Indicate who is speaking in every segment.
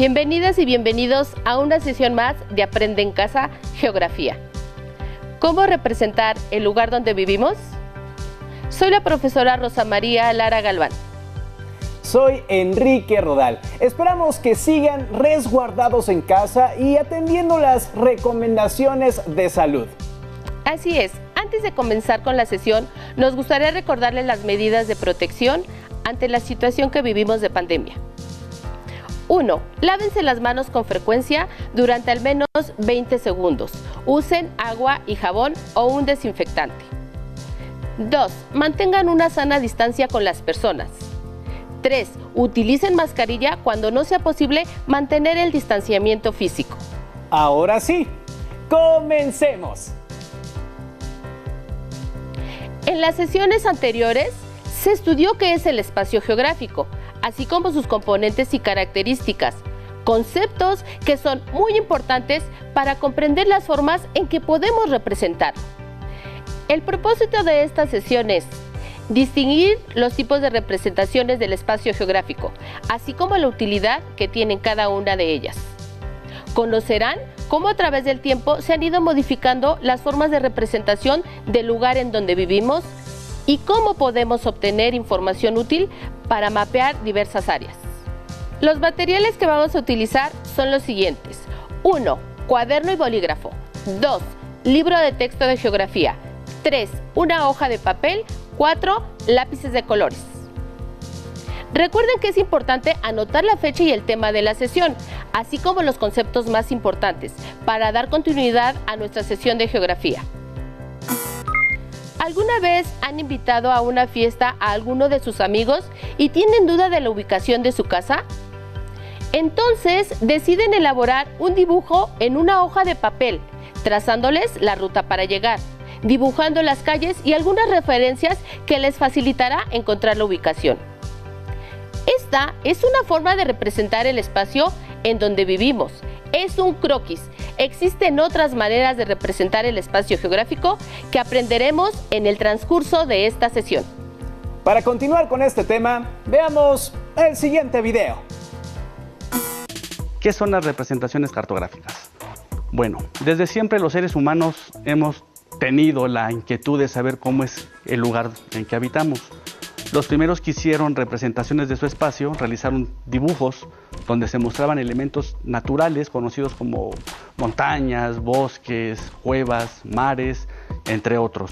Speaker 1: Bienvenidas y bienvenidos a una sesión más de Aprende en Casa, Geografía. ¿Cómo representar el lugar donde vivimos? Soy la profesora Rosa María Lara Galván.
Speaker 2: Soy Enrique Rodal. Esperamos que sigan resguardados en casa y atendiendo las recomendaciones de salud.
Speaker 1: Así es, antes de comenzar con la sesión, nos gustaría recordarles las medidas de protección ante la situación que vivimos de pandemia. 1. Lávense las manos con frecuencia durante al menos 20 segundos. Usen agua y jabón o un desinfectante. 2. Mantengan una sana distancia con las personas. 3. Utilicen mascarilla cuando no sea posible mantener el distanciamiento físico.
Speaker 2: Ahora sí, comencemos.
Speaker 1: En las sesiones anteriores se estudió qué es el espacio geográfico, así como sus componentes y características, conceptos que son muy importantes para comprender las formas en que podemos representar. El propósito de esta sesión es distinguir los tipos de representaciones del espacio geográfico, así como la utilidad que tienen cada una de ellas. Conocerán cómo a través del tiempo se han ido modificando las formas de representación del lugar en donde vivimos y cómo podemos obtener información útil para mapear diversas áreas. Los materiales que vamos a utilizar son los siguientes. 1. Cuaderno y bolígrafo. 2. Libro de texto de geografía. 3. Una hoja de papel. 4. Lápices de colores. Recuerden que es importante anotar la fecha y el tema de la sesión, así como los conceptos más importantes, para dar continuidad a nuestra sesión de geografía. ¿Alguna vez han invitado a una fiesta a alguno de sus amigos y tienen duda de la ubicación de su casa? Entonces deciden elaborar un dibujo en una hoja de papel, trazándoles la ruta para llegar, dibujando las calles y algunas referencias que les facilitará encontrar la ubicación. Esta es una forma de representar el espacio en donde vivimos. Es un croquis. Existen otras maneras de representar el espacio geográfico que aprenderemos en el transcurso de esta sesión.
Speaker 2: Para continuar con este tema, veamos el siguiente video.
Speaker 3: ¿Qué son las representaciones cartográficas? Bueno, desde siempre los seres humanos hemos tenido la inquietud de saber cómo es el lugar en que habitamos. Los primeros que hicieron representaciones de su espacio realizaron dibujos donde se mostraban elementos naturales conocidos como montañas, bosques, cuevas, mares, entre otros.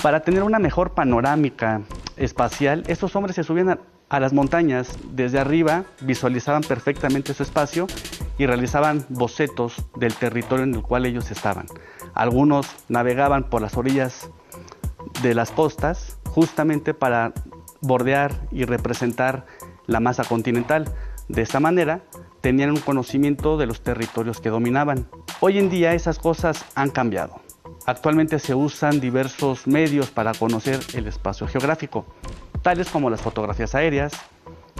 Speaker 3: Para tener una mejor panorámica espacial, estos hombres se subían a las montañas desde arriba, visualizaban perfectamente su espacio y realizaban bocetos del territorio en el cual ellos estaban. Algunos navegaban por las orillas de las costas justamente para bordear y representar la masa continental. De esta manera tenían un conocimiento de los territorios que dominaban. Hoy en día esas cosas han cambiado. Actualmente se usan diversos medios para conocer el espacio geográfico, tales como las fotografías aéreas,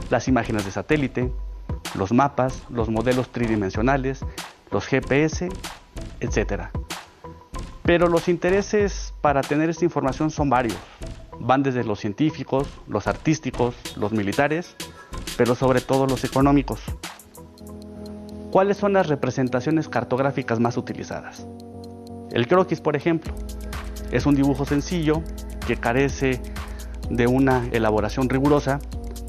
Speaker 3: las imágenes de satélite, los mapas, los modelos tridimensionales, los GPS, etc. Pero los intereses para tener esta información son varios. Van desde los científicos, los artísticos, los militares, pero sobre todo los económicos. ¿Cuáles son las representaciones cartográficas más utilizadas? El croquis, por ejemplo, es un dibujo sencillo que carece de una elaboración rigurosa,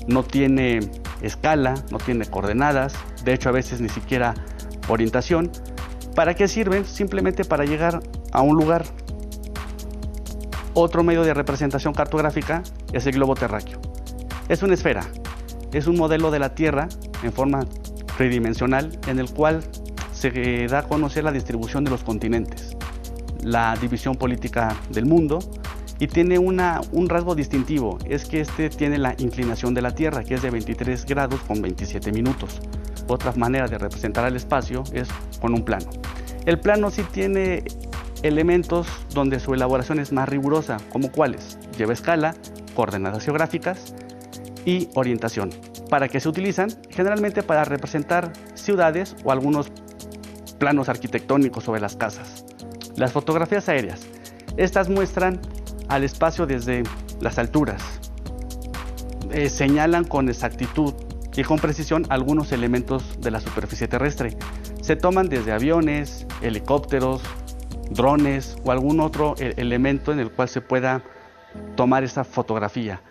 Speaker 3: no tiene escala, no tiene coordenadas, de hecho a veces ni siquiera orientación. ¿Para qué sirven? Simplemente para llegar a un lugar. Otro medio de representación cartográfica es el globo terráqueo. Es una esfera, es un modelo de la Tierra en forma tridimensional en el cual se da a conocer la distribución de los continentes, la división política del mundo y tiene un rasgo distintivo, es que este tiene la inclinación de la Tierra, que es de 23 grados con 27 minutos. Otra manera de representar el espacio es con un plano. El plano sí tiene elementos donde su elaboración es más rigurosa, como cuáles: lleva escala, coordenadas geográficas y orientación. ¿Para qué se utilizan? Generalmente para representar ciudades o algunos planos arquitectónicos sobre las casas. Las fotografías aéreas. Estas muestran al espacio desde las alturas. Señalan con exactitud y con precisión algunos elementos de la superficie terrestre. Se toman desde aviones, helicópteros, drones o algún otro elemento en el cual se pueda tomar esa fotografía.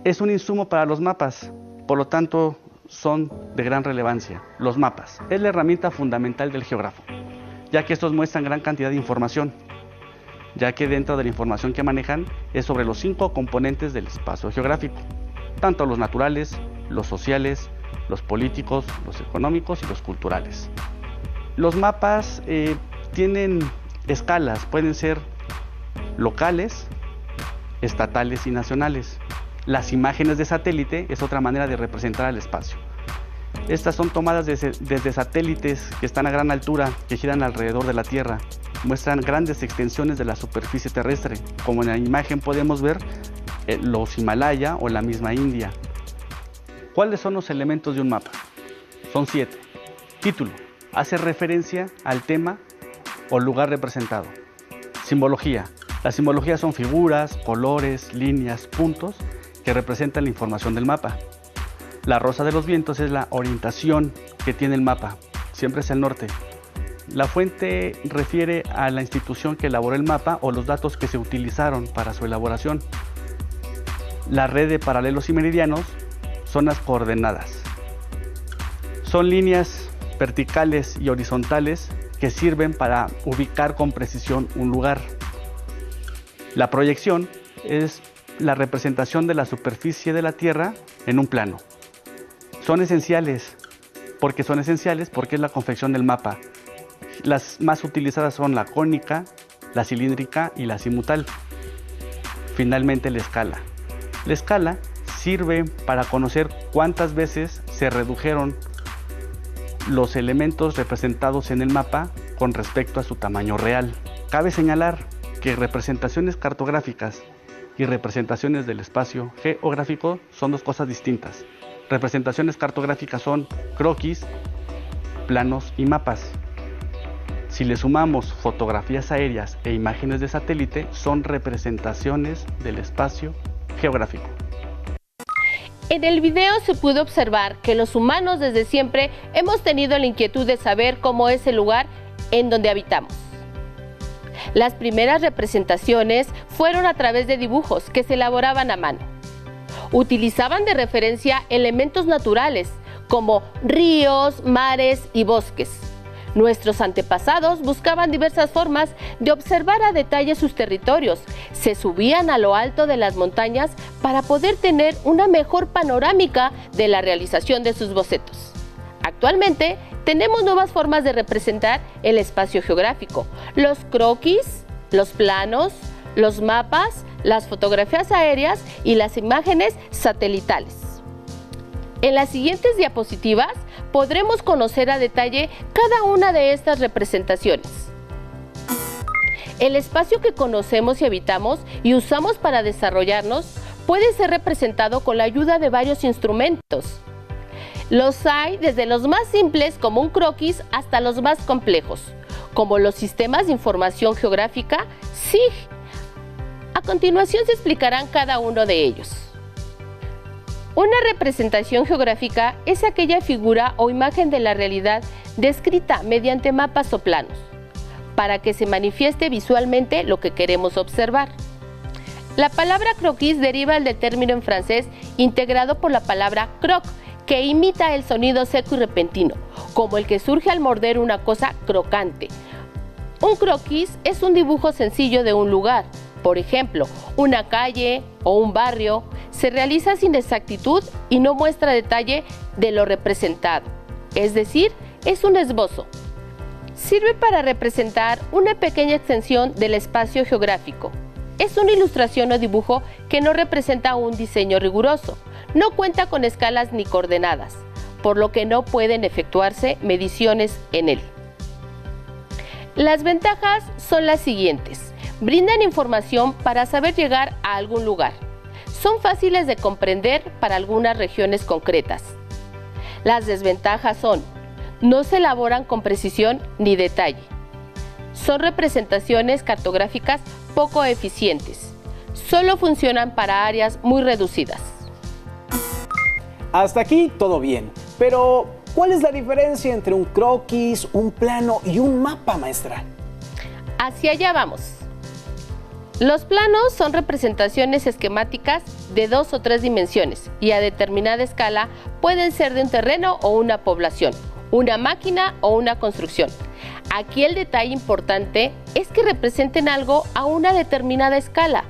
Speaker 3: Es un insumo para los mapas, por lo tanto son de gran relevancia. Los mapas es la herramienta fundamental del geógrafo, ya que estos muestran gran cantidad de información, ya que dentro de la información que manejan es sobre los 5 componentes del espacio geográfico, tanto los naturales, los sociales, los políticos, los económicos y los culturales. Los mapas tienen escalas, pueden ser locales, estatales y nacionales. Las imágenes de satélite es otra manera de representar al espacio. Estas son tomadas desde satélites que están a gran altura, que giran alrededor de la Tierra. Muestran grandes extensiones de la superficie terrestre, como en la imagen podemos ver los Himalaya o la misma India. ¿Cuáles son los elementos de un mapa? Son 7. Título: hace referencia al tema o lugar representado. Simbología: las simbologías son figuras, colores, líneas, puntos que representan la información del mapa. La rosa de los vientos es la orientación que tiene el mapa, siempre es el norte. La fuente refiere a la institución que elaboró el mapa o los datos que se utilizaron para su elaboración. La red de paralelos y meridianos son las coordenadas. Son líneas verticales y horizontales que sirven para ubicar con precisión un lugar. La proyección es la representación de la superficie de la Tierra en un plano. Son esenciales porque es la confección del mapa. Las más utilizadas son la cónica, la cilíndrica y la azimutal. Finalmente, la escala. La escala sirve para conocer cuántas veces se redujeron los elementos representados en el mapa con respecto a su tamaño real. Cabe señalar que representaciones cartográficas y representaciones del espacio geográfico son dos cosas distintas. Representaciones cartográficas son croquis, planos y mapas. Si le sumamos fotografías aéreas e imágenes de satélite, son representaciones del espacio geográfico.
Speaker 1: En el video se pudo observar que los humanos desde siempre hemos tenido la inquietud de saber cómo es el lugar en donde habitamos. Las primeras representaciones fueron a través de dibujos que se elaboraban a mano. Utilizaban de referencia elementos naturales como ríos, mares y bosques. Nuestros antepasados buscaban diversas formas de observar a detalle sus territorios. Se subían a lo alto de las montañas para poder tener una mejor panorámica de la realización de sus bocetos. Actualmente tenemos nuevas formas de representar el espacio geográfico: los croquis, los planos, los mapas, las fotografías aéreas y las imágenes satelitales. En las siguientes diapositivas podremos conocer a detalle cada una de estas representaciones. El espacio que conocemos y habitamos y usamos para desarrollarnos puede ser representado con la ayuda de varios instrumentos. Los hay desde los más simples, como un croquis, hasta los más complejos, como los sistemas de información geográfica SIG. A continuación se explicarán cada uno de ellos. Una representación geográfica es aquella figura o imagen de la realidad descrita mediante mapas o planos, para que se manifieste visualmente lo que queremos observar. La palabra croquis deriva del término en francés integrado por la palabra croc, que imita el sonido seco y repentino, como el que surge al morder una cosa crocante. Un croquis es un dibujo sencillo de un lugar, por ejemplo, una calle o un barrio. Se realiza sin exactitud y no muestra detalle de lo representado, es decir, es un esbozo. Sirve para representar una pequeña extensión del espacio geográfico. Es una ilustración o dibujo que no representa un diseño riguroso, no cuenta con escalas ni coordenadas, por lo que no pueden efectuarse mediciones en él. Las ventajas son las siguientes: brindan información para saber llegar a algún lugar. Son fáciles de comprender para algunas regiones concretas. Las desventajas son: no se elaboran con precisión ni detalle. Son representaciones cartográficas poco eficientes. Solo funcionan para áreas muy reducidas.
Speaker 2: Hasta aquí todo bien, pero ¿cuál es la diferencia entre un croquis, un plano y un mapa, maestra?
Speaker 1: Hacia allá vamos. Los planos son representaciones esquemáticas de 2 o 3 dimensiones y a determinada escala pueden ser de un terreno o una población, una máquina o una construcción. Aquí el detalle importante es que representen algo a una determinada escala.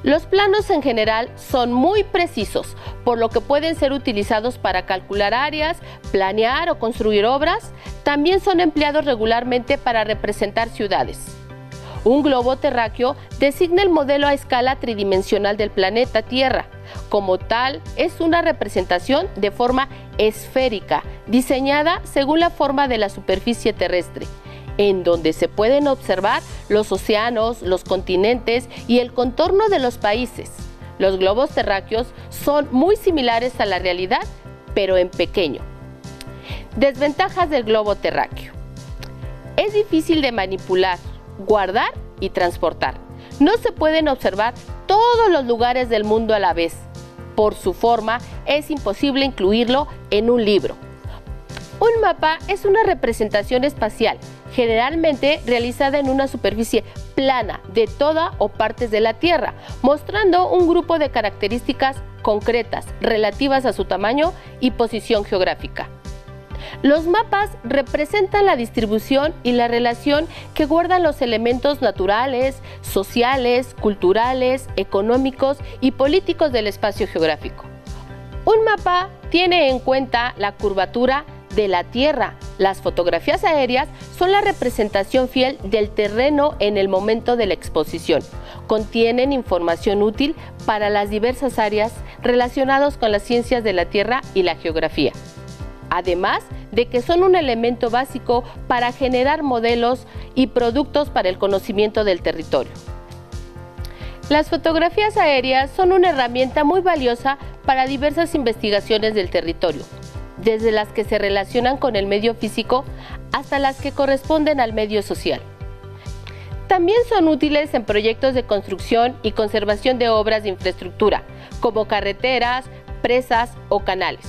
Speaker 1: Los planos en general son muy precisos, por lo que pueden ser utilizados para calcular áreas, planear o construir obras. También son empleados regularmente para representar ciudades. Un globo terráqueo designa el modelo a escala tridimensional del planeta Tierra. Como tal, es una representación de forma esférica, diseñada según la forma de la superficie terrestre, en donde se pueden observar los océanos, los continentes y el contorno de los países. Los globos terráqueos son muy similares a la realidad, pero en pequeño. Desventajas del globo terráqueo. Es difícil de manipular, guardar y transportar. No se pueden observar todos los lugares del mundo a la vez. Por su forma, es imposible incluirlo en un libro. Un mapa es una representación espacial, generalmente realizada en una superficie plana de toda o partes de la Tierra, mostrando un grupo de características concretas relativas a su tamaño y posición geográfica. Los mapas representan la distribución y la relación que guardan los elementos naturales, sociales, culturales, económicos y políticos del espacio geográfico. Un mapa tiene en cuenta la curvatura de la Tierra. Las fotografías aéreas son la representación fiel del terreno en el momento de la exposición. Contienen información útil para las diversas áreas relacionadas con las ciencias de la Tierra y la geografía. Además de que son un elemento básico para generar modelos y productos para el conocimiento del territorio. Las fotografías aéreas son una herramienta muy valiosa para diversas investigaciones del territorio, desde las que se relacionan con el medio físico hasta las que corresponden al medio social. También son útiles en proyectos de construcción y conservación de obras de infraestructura, como carreteras, presas o canales.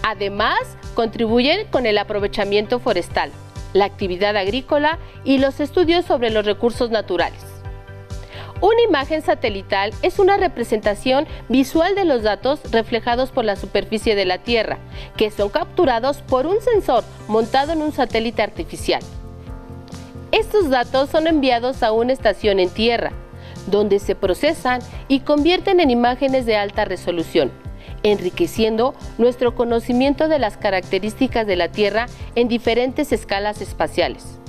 Speaker 1: Además, contribuyen con el aprovechamiento forestal, la actividad agrícola y los estudios sobre los recursos naturales. Una imagen satelital es una representación visual de los datos reflejados por la superficie de la Tierra, que son capturados por un sensor montado en un satélite artificial. Estos datos son enviados a una estación en tierra, donde se procesan y convierten en imágenes de alta resolución, enriqueciendo nuestro conocimiento de las características de la Tierra en diferentes escalas espaciales.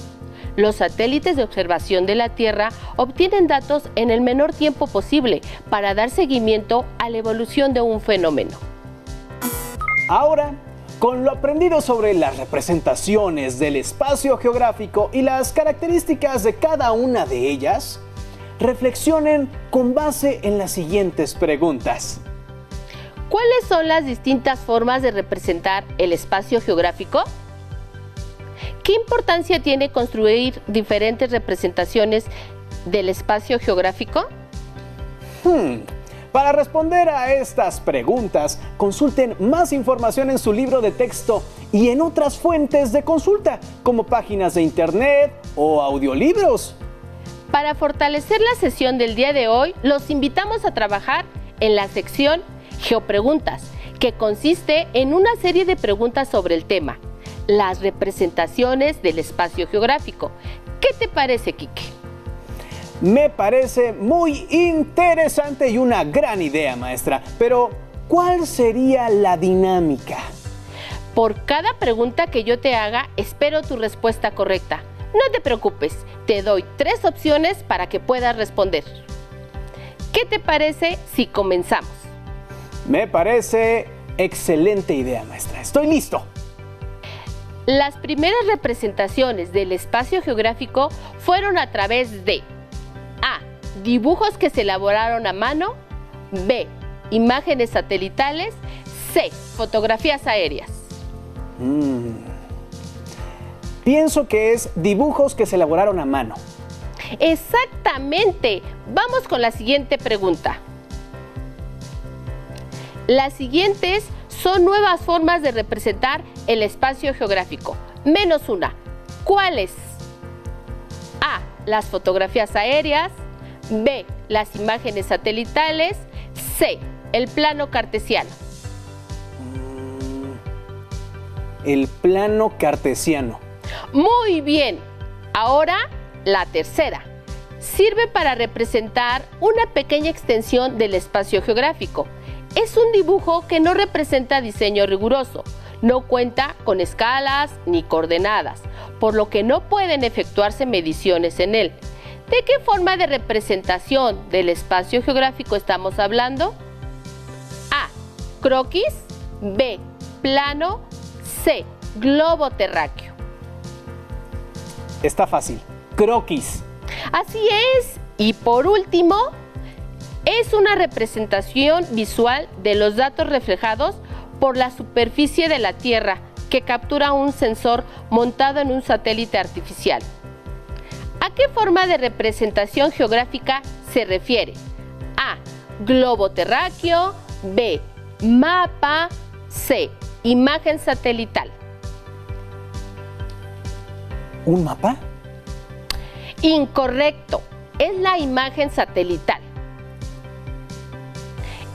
Speaker 1: Los satélites de observación de la Tierra obtienen datos en el menor tiempo posible para dar seguimiento a la evolución de un fenómeno.
Speaker 2: Ahora, con lo aprendido sobre las representaciones del espacio geográfico y las características de cada una de ellas, reflexionen con base en las siguientes preguntas.
Speaker 1: ¿Cuáles son las distintas formas de representar el espacio geográfico? ¿Qué importancia tiene construir diferentes representaciones del espacio geográfico?
Speaker 2: Para responder a estas preguntas, consulten más información en su libro de texto y en otras fuentes de consulta, como páginas de internet o audiolibros.
Speaker 1: Para fortalecer la sesión del día de hoy, los invitamos a trabajar en la sección Geopreguntas, que consiste en una serie de preguntas sobre el tema, las representaciones del espacio geográfico. ¿Qué te parece, Quique?
Speaker 2: Me parece muy interesante y una gran idea, maestra. Pero, ¿cuál sería la dinámica?
Speaker 1: Por cada pregunta que yo te haga, espero tu respuesta correcta. No te preocupes, te doy 3 opciones para que puedas responder. ¿Qué te parece si comenzamos?
Speaker 2: Me parece excelente idea, maestra. Estoy listo.
Speaker 1: Las primeras representaciones del espacio geográfico fueron a través de A. Dibujos que se elaboraron a mano. B. Imágenes satelitales. C. Fotografías aéreas.
Speaker 2: Pienso que es dibujos que se elaboraron a mano.
Speaker 1: Exactamente. Vamos con la siguiente pregunta. Las siguientes son nuevas formas de representar el espacio geográfico, menos una. ¿Cuáles? A. Las fotografías aéreas. B. Las imágenes satelitales. C. El plano cartesiano.
Speaker 2: El plano cartesiano.
Speaker 1: Muy bien. Ahora, la tercera. Sirve para representar una pequeña extensión del espacio geográfico. Es un dibujo que no representa diseño riguroso, no cuenta con escalas ni coordenadas, por lo que no pueden efectuarse mediciones en él. ¿De qué forma de representación del espacio geográfico estamos hablando? A. Croquis. B. Plano. C. Globo terráqueo.
Speaker 2: Está fácil. Croquis.
Speaker 1: Así es. Y por último, es una representación visual de los datos reflejados por la superficie de la Tierra que captura un sensor montado en un satélite artificial. ¿A qué forma de representación geográfica se refiere? A. Globo terráqueo. B. Mapa. C. Imagen satelital.
Speaker 2: ¿Un mapa?
Speaker 1: Incorrecto. Es la imagen satelital.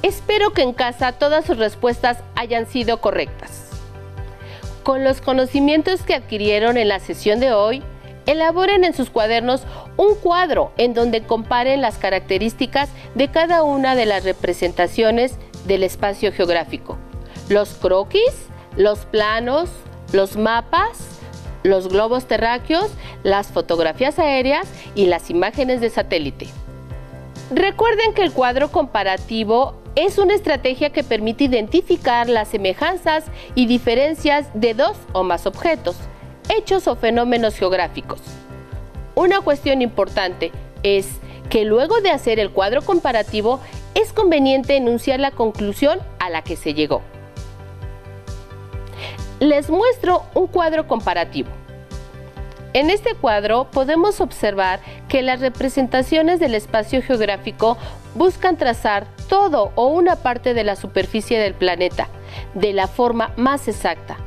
Speaker 1: Espero que en casa todas sus respuestas hayan sido correctas. Con los conocimientos que adquirieron en la sesión de hoy, elaboren en sus cuadernos un cuadro en donde comparen las características de cada una de las representaciones del espacio geográfico. Los croquis, los planos, los mapas, los globos terráqueos, las fotografías aéreas y las imágenes de satélite. Recuerden que el cuadro comparativo es una estrategia que permite identificar las semejanzas y diferencias de dos o más objetos, hechos o fenómenos geográficos. Una cuestión importante es que luego de hacer el cuadro comparativo es conveniente enunciar la conclusión a la que se llegó. Les muestro un cuadro comparativo. En este cuadro podemos observar que las representaciones del espacio geográfico buscan trazar todo o una parte de la superficie del planeta de la forma más exacta.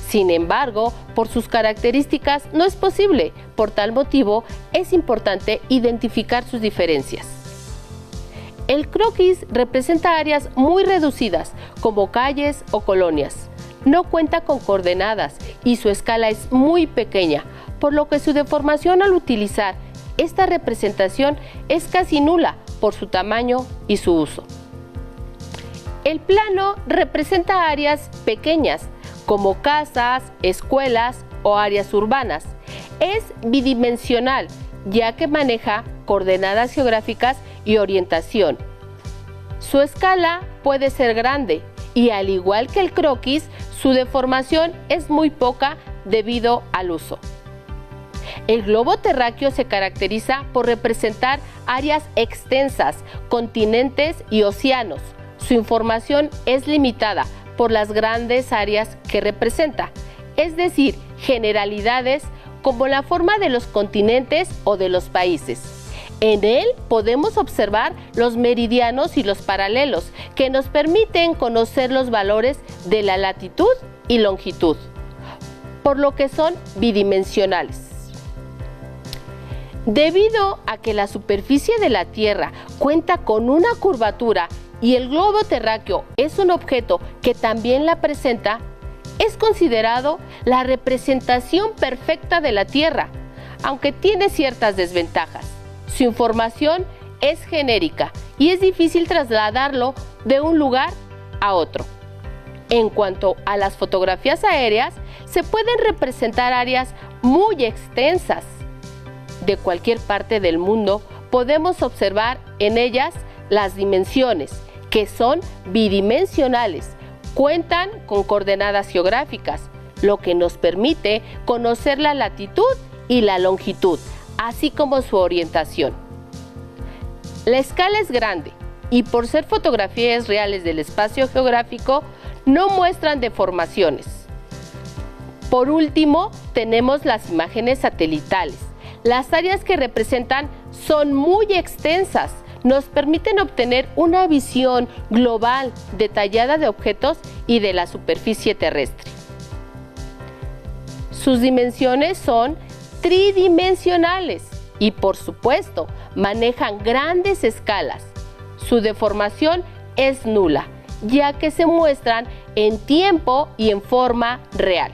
Speaker 1: Sin embargo, por sus características no es posible. Por tal motivo, es importante identificar sus diferencias. El croquis representa áreas muy reducidas, como calles o colonias. No cuenta con coordenadas y su escala es muy pequeña, por lo que su deformación al utilizar esta representación es casi nula por su tamaño y su uso. El plano representa áreas pequeñas, como casas, escuelas o áreas urbanas. Es bidimensional, ya que maneja coordenadas geográficas y orientación. Su escala puede ser grande y, al igual que el croquis, su deformación es muy poca debido al uso. El globo terráqueo se caracteriza por representar áreas extensas, continentes y océanos. Su información es limitada por las grandes áreas que representa, es decir, generalidades como la forma de los continentes o de los países. En él podemos observar los meridianos y los paralelos, que nos permiten conocer los valores de la latitud y longitud, por lo que son bidimensionales. Debido a que la superficie de la Tierra cuenta con una curvatura y el globo terráqueo es un objeto que también la presenta, es considerado la representación perfecta de la Tierra, aunque tiene ciertas desventajas. Su información es genérica y es difícil trasladarlo de un lugar a otro. En cuanto a las fotografías aéreas, se pueden representar áreas muy extensas. De cualquier parte del mundo podemos observar en ellas las dimensiones, que son bidimensionales, cuentan con coordenadas geográficas, lo que nos permite conocer la latitud y la longitud, así como su orientación. La escala es grande y, por ser fotografías reales del espacio geográfico, no muestran deformaciones. Por último, tenemos las imágenes satelitales. Las áreas que representan son muy extensas, nos permiten obtener una visión global detallada de objetos y de la superficie terrestre. Sus dimensiones son tridimensionales y, por supuesto, manejan grandes escalas. Su deformación es nula, ya que se muestran en tiempo y en forma real.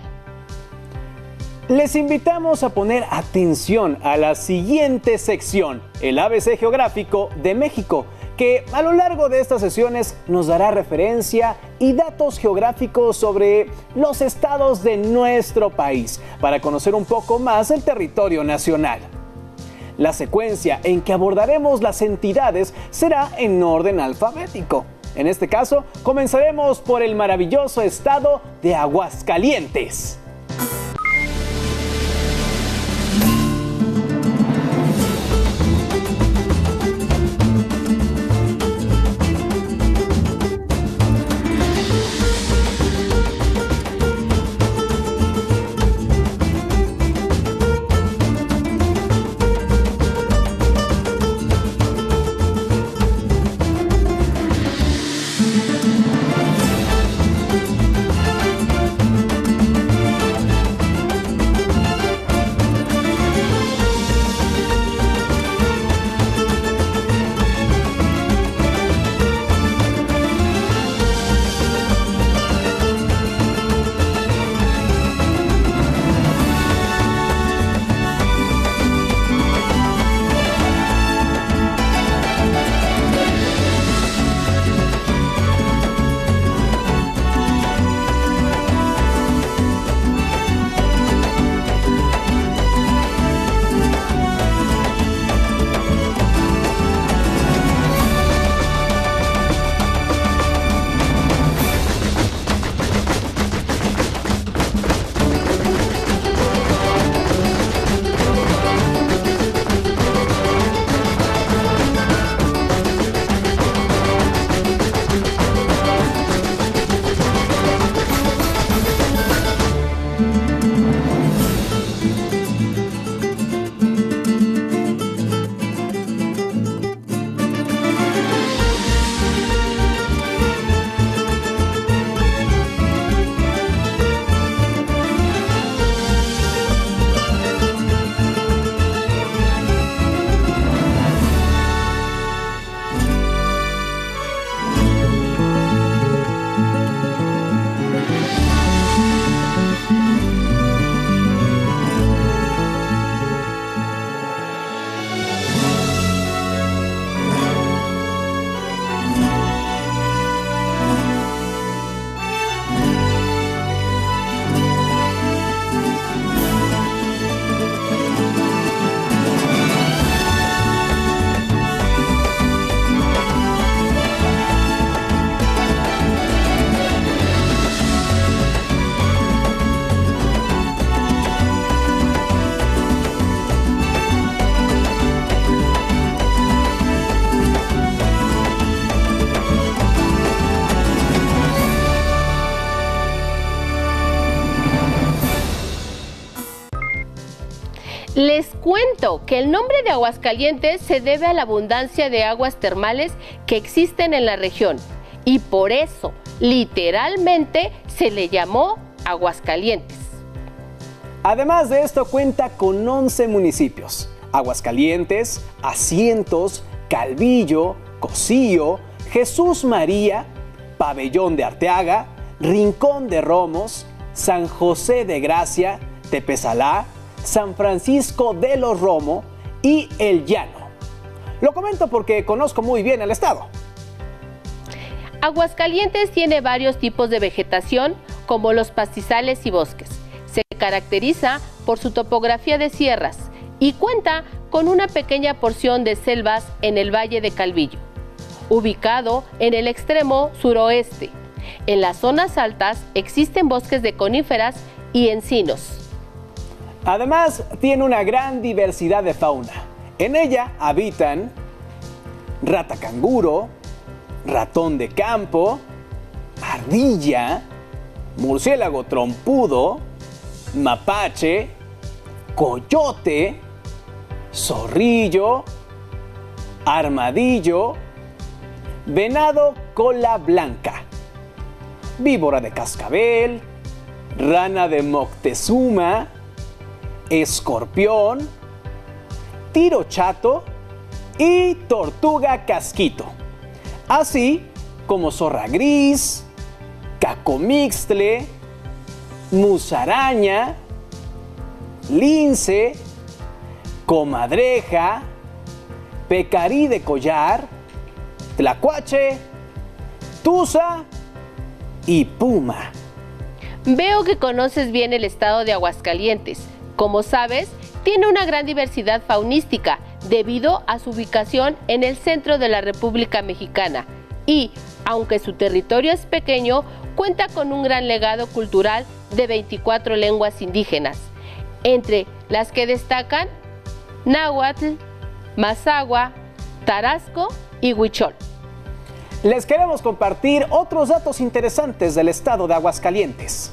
Speaker 2: Les invitamos a poner atención a la siguiente sección, el ABC Geográfico de México, que a lo largo de estas sesiones nos dará referencia y datos geográficos sobre los estados de nuestro país, para conocer un poco más el territorio nacional. La secuencia en que abordaremos las entidades será en orden alfabético. En este caso, comenzaremos por el maravilloso estado de Aguascalientes.
Speaker 1: Les cuento que el nombre de Aguascalientes se debe a la abundancia de aguas termales que existen en la región y por eso, literalmente, se le llamó Aguascalientes.
Speaker 2: Además de esto, cuenta con 11 municipios: Aguascalientes, Asientos, Calvillo, Cocío, Jesús María, Pabellón de Arteaga, Rincón de Romos, San José de Gracia, Tepesalá, San Francisco de los Romo y El Llano. Lo comento porque conozco muy bien el estado.
Speaker 1: Aguascalientes tiene varios tipos de vegetación, como los pastizales y bosques. Se caracteriza por su topografía de sierras y cuenta con una pequeña porción de selvas en el Valle de Calvillo, ubicado en el extremo suroeste. En las zonas altas existen bosques de coníferas y encinos.
Speaker 2: Además, tiene una gran diversidad de fauna. En ella habitan rata canguro, ratón de campo, ardilla, murciélago trompudo, mapache, coyote, zorrillo, armadillo, venado cola blanca, víbora de cascabel, rana de Moctezuma, escorpión, tiro chato y tortuga casquito, así como zorra gris, cacomixtle, musaraña, lince, comadreja, pecarí de collar, tlacuache, tusa y puma.
Speaker 1: Veo que conoces bien el estado de Aguascalientes. Como sabes, tiene una gran diversidad faunística debido a su ubicación en el centro de la República Mexicana y, aunque su territorio es pequeño, cuenta con un gran legado cultural de 24 lenguas indígenas, entre las que destacan náhuatl, mazahua, tarasco y huichol.
Speaker 2: Les queremos compartir otros datos interesantes del estado de Aguascalientes.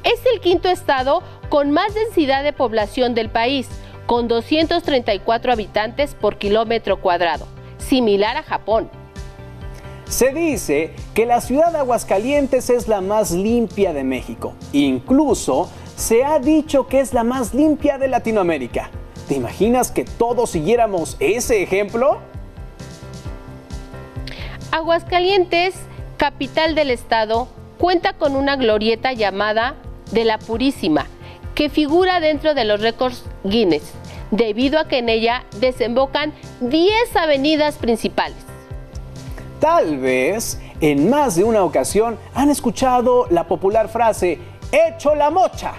Speaker 1: Es el quinto estado con más densidad de población del país, con 234 habitantes por kilómetro cuadrado, similar a Japón.
Speaker 2: Se dice que la ciudad de Aguascalientes es la más limpia de México. Incluso se ha dicho que es la más limpia de Latinoamérica. ¿Te imaginas que todos siguiéramos ese ejemplo?
Speaker 1: Aguascalientes, capital del estado, cuenta con una glorieta llamada de la Purísima, que figura dentro de los récords Guinness, debido a que en ella desembocan 10 avenidas principales.
Speaker 2: Tal vez en más de una ocasión han escuchado la popular frase "hecho la mocha".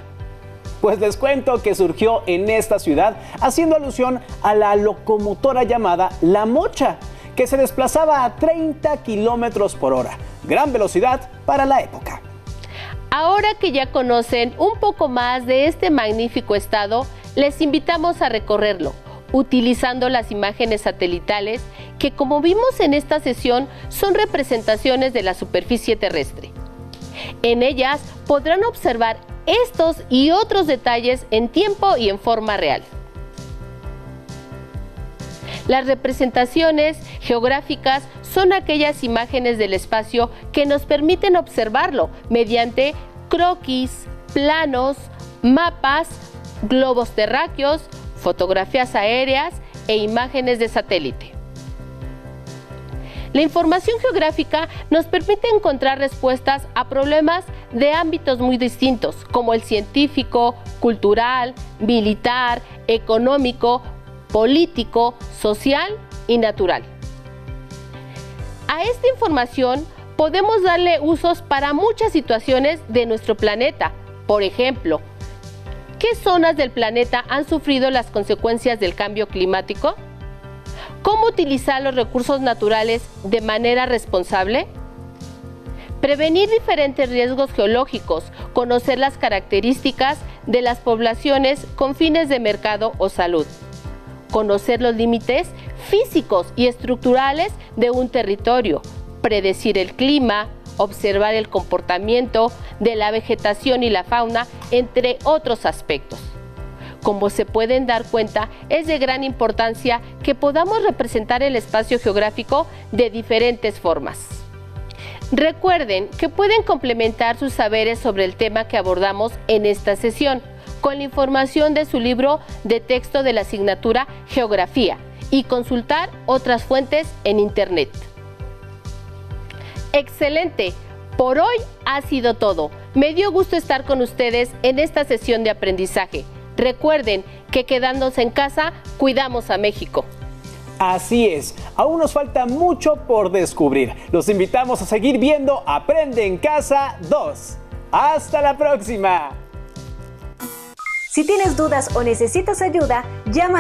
Speaker 2: Pues les cuento que surgió en esta ciudad haciendo alusión a la locomotora llamada La Mocha, que se desplazaba a 30 kilómetros por hora, gran velocidad para la época.
Speaker 1: Ahora que ya conocen un poco más de este magnífico estado, les invitamos a recorrerlo, utilizando las imágenes satelitales que, como vimos en esta sesión, son representaciones de la superficie terrestre. En ellas podrán observar estos y otros detalles en tiempo y en forma real. Las representaciones geográficas son aquellas imágenes del espacio que nos permiten observarlo mediante croquis, planos, mapas, globos terráqueos, fotografías aéreas e imágenes de satélite. La información geográfica nos permite encontrar respuestas a problemas de ámbitos muy distintos, como el científico, cultural, militar, económico, político, social y natural. A esta información podemos darle usos para muchas situaciones de nuestro planeta. Por ejemplo, ¿qué zonas del planeta han sufrido las consecuencias del cambio climático? ¿Cómo utilizar los recursos naturales de manera responsable? Prevenir diferentes riesgos geológicos, conocer las características de las poblaciones con fines de mercado o salud. Conocer los límites físicos y estructurales de un territorio, predecir el clima, observar el comportamiento de la vegetación y la fauna, entre otros aspectos. Como se pueden dar cuenta, es de gran importancia que podamos representar el espacio geográfico de diferentes formas. Recuerden que pueden complementar sus saberes sobre el tema que abordamos en esta sesión con la información de su libro de texto de la asignatura Geografía y consultar otras fuentes en Internet. ¡Excelente! Por hoy ha sido todo. Me dio gusto estar con ustedes en esta sesión de aprendizaje. Recuerden que quedándose en casa, cuidamos a México.
Speaker 2: Así es, aún nos falta mucho por descubrir. Los invitamos a seguir viendo Aprende en Casa 2. ¡Hasta la próxima!
Speaker 4: Si tienes dudas o necesitas ayuda, llama